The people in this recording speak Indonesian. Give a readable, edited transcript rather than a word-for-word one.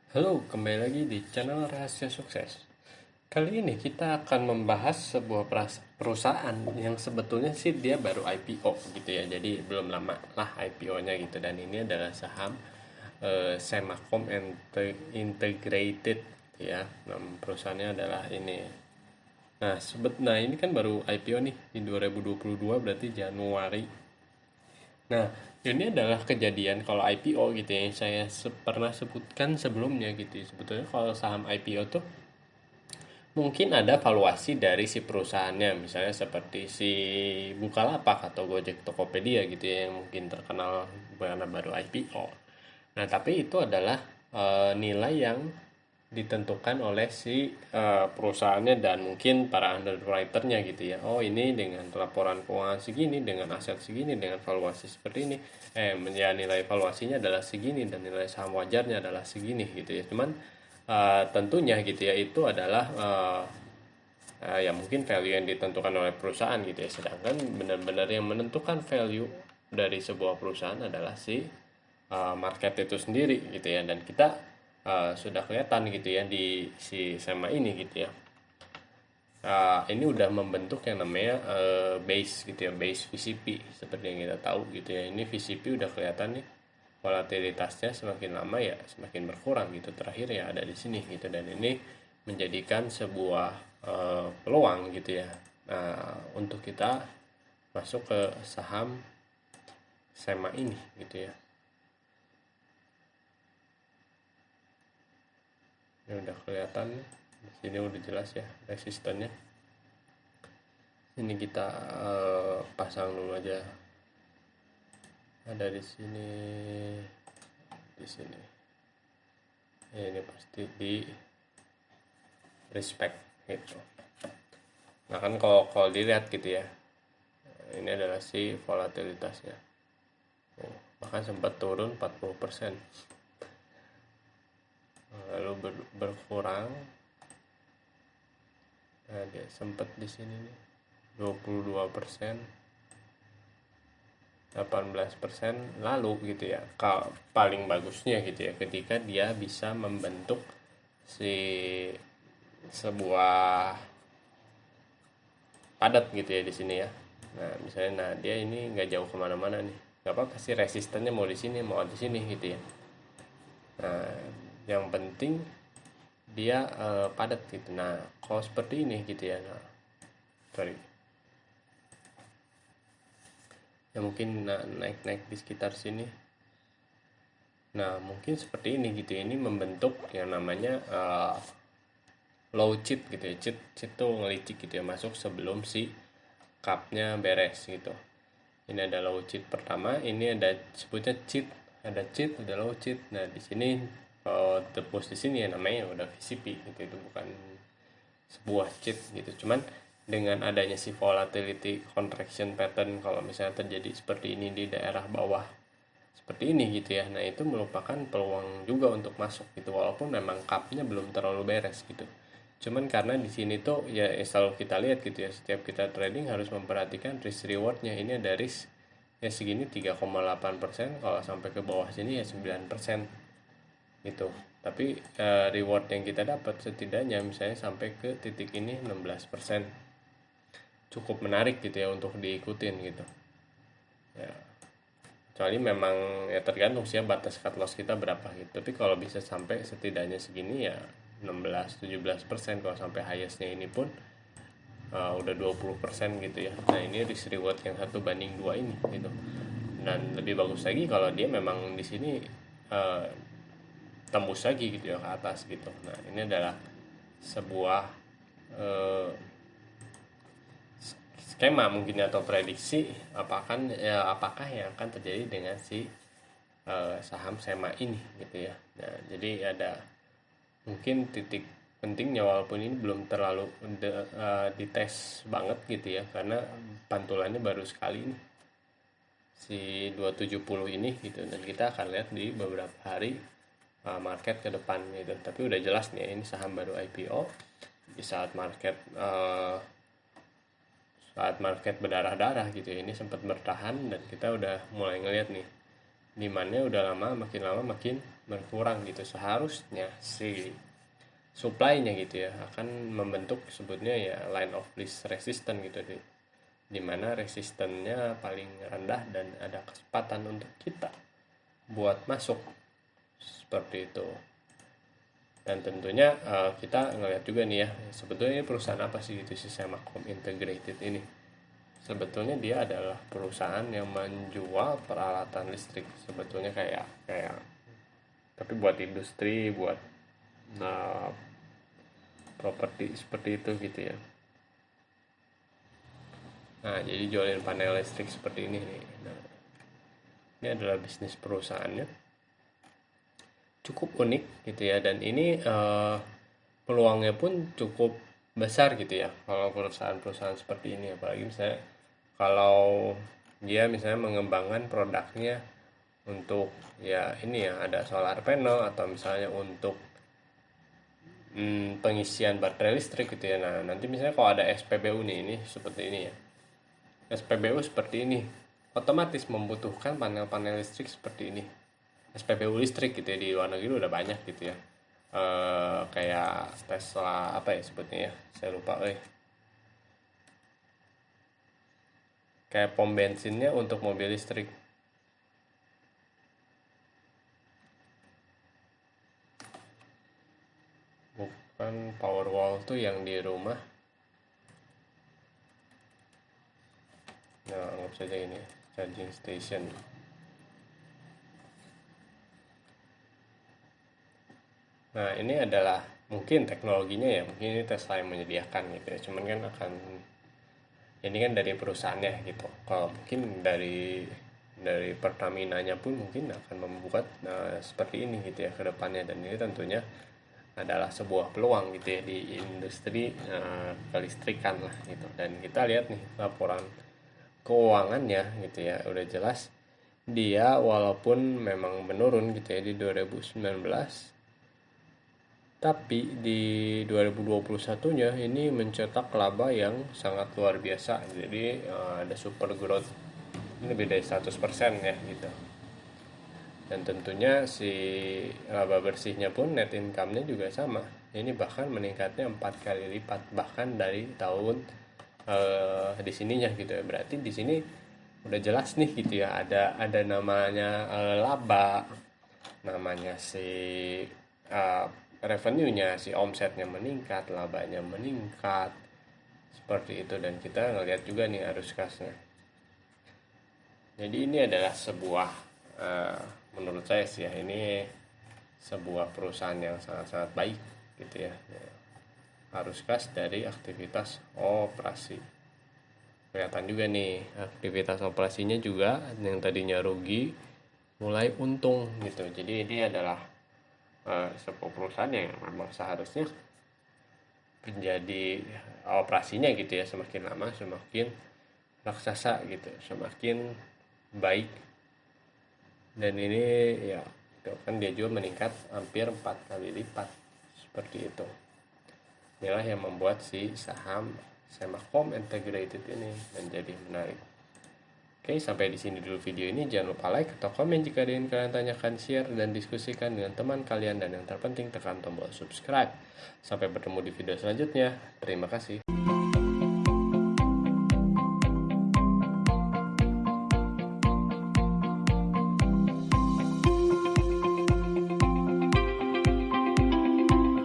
Halo, kembali lagi di channel Rahasia Sukses. Kali ini kita akan membahas sebuah perusahaan yang sebetulnya sih dia baru IPO gitu ya. Jadi belum lama lah IPO-nya gitu. Dan ini adalah saham Semacom Integrated ya. Nama perusahaannya adalah ini. Nah, ini kan baru IPO nih di 2022 berarti Januari. Nah, ini adalah kejadian kalau IPO gitu ya, yang saya pernah sebutkan sebelumnya gitu ya. Sebetulnya kalau saham IPO tuh mungkin ada valuasi dari si perusahaannya, misalnya seperti si Bukalapak atau Gojek Tokopedia gitu ya, yang mungkin terkenal karena baru IPO. Nah, tapi itu adalah nilai yang ditentukan oleh si perusahaannya dan mungkin para underwriternya gitu ya. Oh, ini dengan laporan keuangan segini, dengan aset segini, dengan valuasi seperti ini, ya nilai valuasinya adalah segini dan nilai saham wajarnya adalah segini gitu ya. Cuman tentunya gitu ya itu adalah ya mungkin value yang ditentukan oleh perusahaan gitu ya. Sedangkan benar-benar yang menentukan value dari sebuah perusahaan adalah si market itu sendiri gitu ya. Dan kita sudah kelihatan gitu ya di si SEMA ini gitu ya. Ini udah membentuk yang namanya base gitu ya, base VCP seperti yang kita tahu gitu ya. Ini VCP udah kelihatan nih volatilitasnya semakin lama ya semakin berkurang gitu, terakhir ya ada di sini gitu. Dan ini menjadikan sebuah peluang gitu ya, untuk kita masuk ke saham SEMA ini gitu ya. Ini udah kelihatan, di sini udah jelas ya resistennya. Ini kita pasang dulu aja, ada di sini, di sini ya, ini pasti di respect gitu. Nah kan kalau dilihat gitu ya, ini adalah si volatilitasnya. Bahkan sempat turun 40%, lalu berkurang. Nah, dia sempat di sini nih 22%, 18%, lalu gitu ya. Paling bagusnya gitu ya ketika dia bisa membentuk si sebuah padat gitu ya di sini ya. Nah, misalnya dia ini nggak jauh kemana-mana nih. Nggak apa-apa sih, resistennya mau di sini mau di sini gitu ya. Nah, yang penting dia padat gitu. Nah, kalau seperti ini gitu ya. Nah, sorry. Ya mungkin naik-naik di sekitar sini. Nah, mungkin seperti ini gitu ya. Ini membentuk yang namanya low cheat gitu ya. Cheat tuh ngelicik gitu ya, masuk sebelum si cupnya beres gitu. Ini ada low cheat pertama, ini ada sebutnya cheat, ada cheat, ada low cheat. Nah, di sini tebus di sini ya namanya udah VCP gitu, itu bukan sebuah cheat gitu. Cuman dengan adanya si volatility contraction pattern, kalau misalnya terjadi seperti ini di daerah bawah seperti ini gitu ya, nah itu merupakan peluang juga untuk masuk gitu, walaupun memang cupnya belum terlalu beres gitu. Cuman karena di sini tuh ya selalu kita lihat gitu ya, setiap kita trading harus memperhatikan risk rewardnya. Ini ada risk ya segini 3,8%, kalau sampai ke bawah sini ya 9% gitu. Tapi reward yang kita dapat setidaknya misalnya sampai ke titik ini 16%, cukup menarik gitu ya untuk diikutin gitu ya. Kecuali memang ya tergantung sih ya batas cut loss kita berapa gitu. Tapi kalau bisa sampai setidaknya segini ya 16-17%. Kalau sampai highestnya ini pun udah 20% gitu ya. Nah, ini risk reward yang 1:2 ini gitu. Dan lebih bagus lagi kalau dia memang di sini uh, tembus lagi gitu ya ke atas gitu. Nah, ini adalah sebuah uh, skema mungkin atau prediksi apakah yang akan terjadi dengan si saham SEMA ini gitu ya. Nah, jadi ada mungkin titik pentingnya, walaupun ini belum terlalu dites banget gitu ya, karena pantulannya baru sekali nih si 270 ini gitu. Dan kita akan lihat di beberapa hari market ke depan gitu. Tapi udah jelas nih ini saham baru IPO di saat market berdarah-darah gitu ya. Ini sempat bertahan dan kita udah mulai ngeliat nih demandnya udah lama makin berkurang gitu. Seharusnya si supply-nya gitu ya akan membentuk sebutnya ya line of least resistance gitu, di mana resistennya paling rendah dan ada kesempatan untuk kita buat masuk seperti itu. Dan tentunya kita ngelihat juga nih ya, sebetulnya ini perusahaan apa sih gitu si Semacom Integrated ini. Sebetulnya dia adalah perusahaan yang menjual peralatan listrik, sebetulnya kayak tapi buat industri, buat properti seperti itu gitu ya. Nah, jadi jualin panel listrik seperti ini nih. Nah, ini adalah bisnis perusahaannya, cukup unik gitu ya, dan ini peluangnya pun cukup besar gitu ya kalau perusahaan-perusahaan seperti ini, apalagi misalnya kalau dia misalnya mengembangkan produknya untuk ya ini ya ada solar panel atau misalnya untuk pengisian baterai listrik gitu ya. Nah, nanti misalnya kalau ada SPBU nih, ini seperti ini ya, SPBU seperti ini otomatis membutuhkan panel-panel listrik seperti ini. SPBU listrik gitu ya, di luar negeri udah banyak gitu ya, kayak Tesla apa ya sebutnya ya, saya lupa kayak pom bensinnya untuk mobil listrik. Bukan Powerwall tuh yang di rumah. Nah, anggap saja ini charging station. Nah, ini adalah mungkin teknologinya ya, mungkin ini Tesla yang menyediakan gitu ya. Cuman kan ini kan dari perusahaannya gitu. Kalau mungkin dari Pertamina-nya pun mungkin akan membuat seperti ini gitu ya ke depannya, dan ini tentunya adalah sebuah peluang gitu ya di industri kelistrikan lah gitu. Dan kita lihat nih laporan keuangannya gitu ya, udah jelas dia walaupun memang menurun gitu ya di 2019, tapi di 2021-nya ini mencetak laba yang sangat luar biasa. Jadi ada super growth, ini lebih dari 100% ya gitu. Dan tentunya si laba bersihnya pun, net income-nya juga sama. Ini bahkan meningkatnya 4 kali lipat bahkan dari tahun di sininya gitu ya. Berarti di sini udah jelas nih gitu ya, ada namanya laba, namanya si revenue-nya, si omsetnya meningkat, labanya meningkat seperti itu. Dan kita ngelihat juga nih arus kasnya. Jadi ini adalah sebuah menurut saya sih ya, ini sebuah perusahaan yang sangat-sangat baik gitu ya. Arus kas dari aktivitas operasi, kelihatan juga nih aktivitas operasinya juga yang tadinya rugi mulai untung gitu. Jadi ini adalah sebuah perusahaan yang memang seharusnya menjadi operasinya gitu ya, semakin lama semakin raksasa gitu, semakin baik. Dan ini ya kan dia juga meningkat hampir 4 kali lipat seperti itu. Inilah yang membuat si saham Semacom Integrated ini menjadi menarik. Oke, sampai di sini dulu video ini. Jangan lupa like atau komen jika ada yang kalian tanyakan, share dan diskusikan dengan teman kalian, dan yang terpenting tekan tombol subscribe. Sampai bertemu di video selanjutnya. Terima kasih.